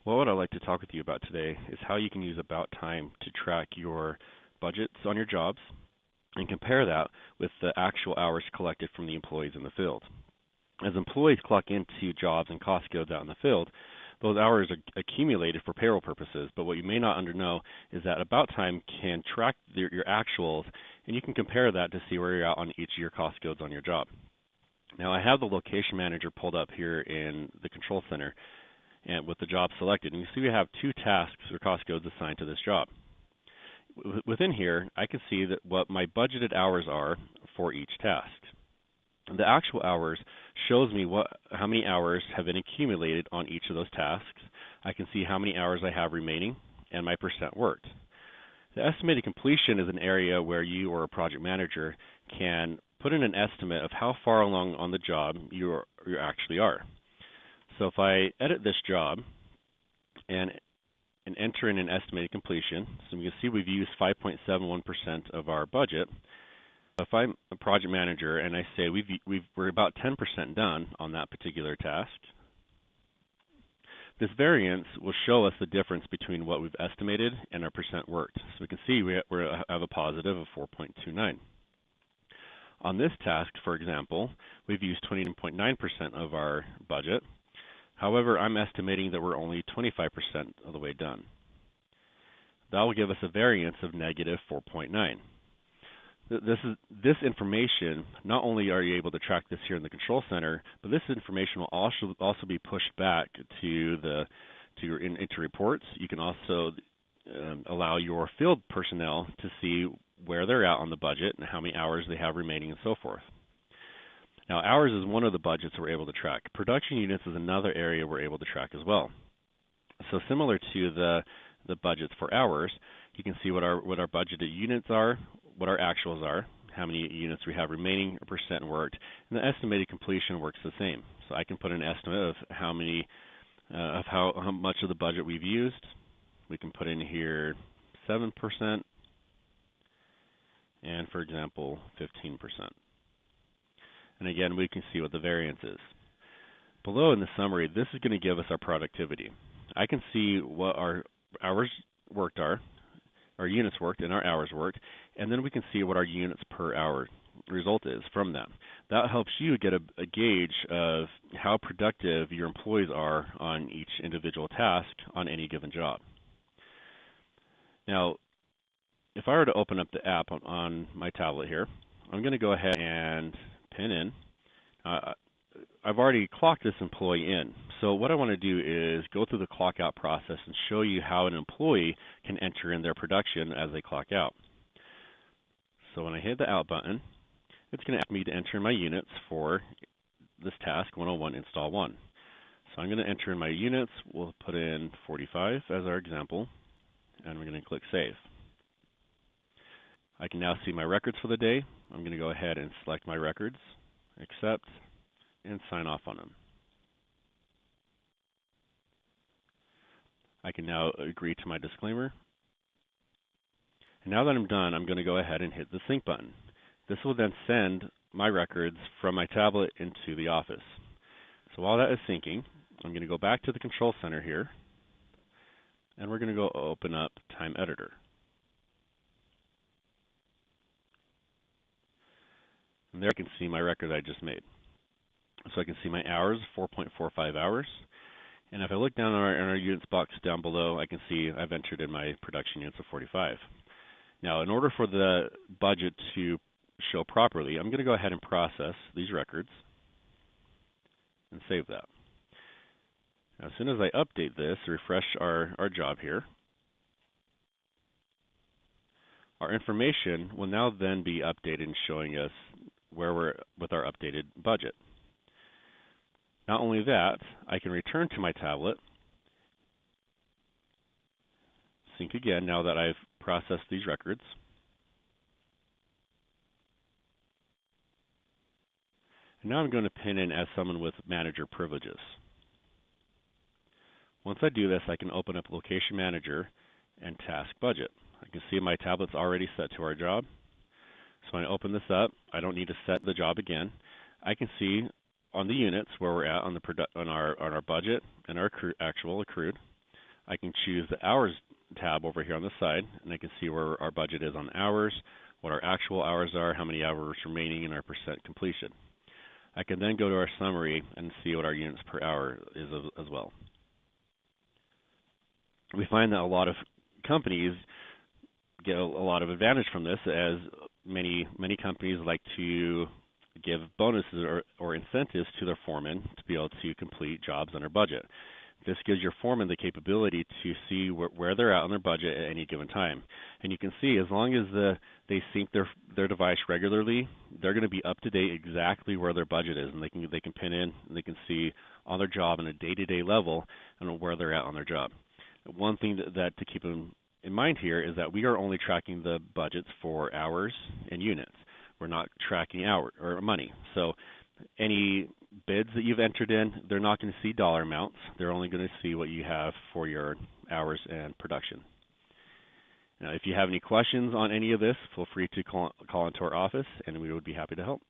Well, what I'd like to talk with you about today is how you can use AboutTime to track your budgets on your jobs and compare that with the actual hours collected from the employees in the field. As employees clock into jobs and cost codes out in the field, those hours are accumulated for payroll purposes, but what you may not know is that AboutTime can track your actuals, and you can compare that to see where you're at on each of your cost codes on your job. Now, I have the location manager pulled up here in the control center and with the job selected, and you see we have two tasks or cost codes assigned to this job. Within here, I can see that what my budgeted hours are for each task. The actual hours shows me how many hours have been accumulated on each of those tasks. I can see how many hours I have remaining and my percent worked. The estimated completion is an area where you or a project manager can put in an estimate of how far along on the job you actually are. So if I edit this job and enter in an estimated completion, so you can see we've used 5.71% of our budget. If I'm a project manager and I say we're about 10% done on that particular task, this variance will show us the difference between what we've estimated and our percent worked. So we can see we have a positive of 4.29. On this task, for example, we've used 29.9% of our budget. However, I'm estimating that we're only 25% of the way done. That will give us a variance of negative 4.9. This information, not only are you able to track this here in the control center, but this information will also be pushed back into reports. You can also allow your field personnel to see where they're at on the budget and how many hours they have remaining and so forth. Now, hours is one of the budgets we're able to track. Production units is another area we're able to track as well. So similar to the budgets for hours, you can see what our budgeted units are, what our actuals are, how many units we have remaining, or percent worked, and the estimated completion works the same. So I can put an estimate of how much of the budget we've used. We can put in here 7%, and for example, 15%. And again, we can see what the variance is. Below in the summary, this is going to give us our productivity. I can see what our hours worked are, our units worked and our hours worked, and then we can see what our units per hour result is from that. That helps you get a gauge of how productive your employees are on each individual task on any given job. Now, if I were to open up the app on my tablet here, I'm going to go ahead and pin in. I've already clocked this employee in. So what I want to do is go through the clock out process and show you how an employee can enter in their production as they clock out. So when I hit the out button, it's going to ask me to enter in my units for this task 101 install 1. So I'm going to enter in my units. We'll put in 45 as our example, and we're going to click save. I can now see my records for the day. I'm going to go ahead and select my records, accept, and sign off on them. I can now agree to my disclaimer. And now that I'm done, I'm going to go ahead and hit the sync button. This will then send my records from my tablet into the office. So while that is syncing, I'm going to go back to the control center here, and we're going to go open up Time Editor. And there I can see my record I just made. So I can see my hours, 4.45 hours. And if I look down on our units box down below, I can see I've entered in my production units of 45. Now, in order for the budget to show properly, I'm going to go ahead and process these records and save that. Now, as soon as I update this, refresh our job here, our information will now then be updated and showing us where we're with our updated budget. Not only that, I can return to my tablet, sync again now that I've processed these records. And now I'm going to pin in as someone with manager privileges. Once I do this, I can open up Location Manager and Task Budget. I can see my tablet's already set to our job. So when I open this up, I don't need to set the job again. I can see on the units where we're at on our budget and our actual accrued. I can choose the hours tab over here on the side, and I can see where our budget is on hours, what our actual hours are, how many hours remaining, and our percent completion. I can then go to our summary and see what our units per hour is as well. We find that a lot of companies get a lot of advantage from this, as many companies like to give bonuses or incentives to their foremen to be able to complete jobs under budget. This gives your foreman the capability to see where they're at on their budget at any given time. And you can see, as long as they sync their device regularly, they're going to be up to date exactly where their budget is, and they can pin in and they can see on their job on a day-to-day level and where they're at on their job. One thing that to keep in mind here is that we are only tracking the budgets for hours and units. We're not tracking hour or money. So any bids that you've entered in, they're not going to see dollar amounts. They're only going to see what you have for your hours and production. Now, if you have any questions on any of this, feel free to call into our office, and we would be happy to help.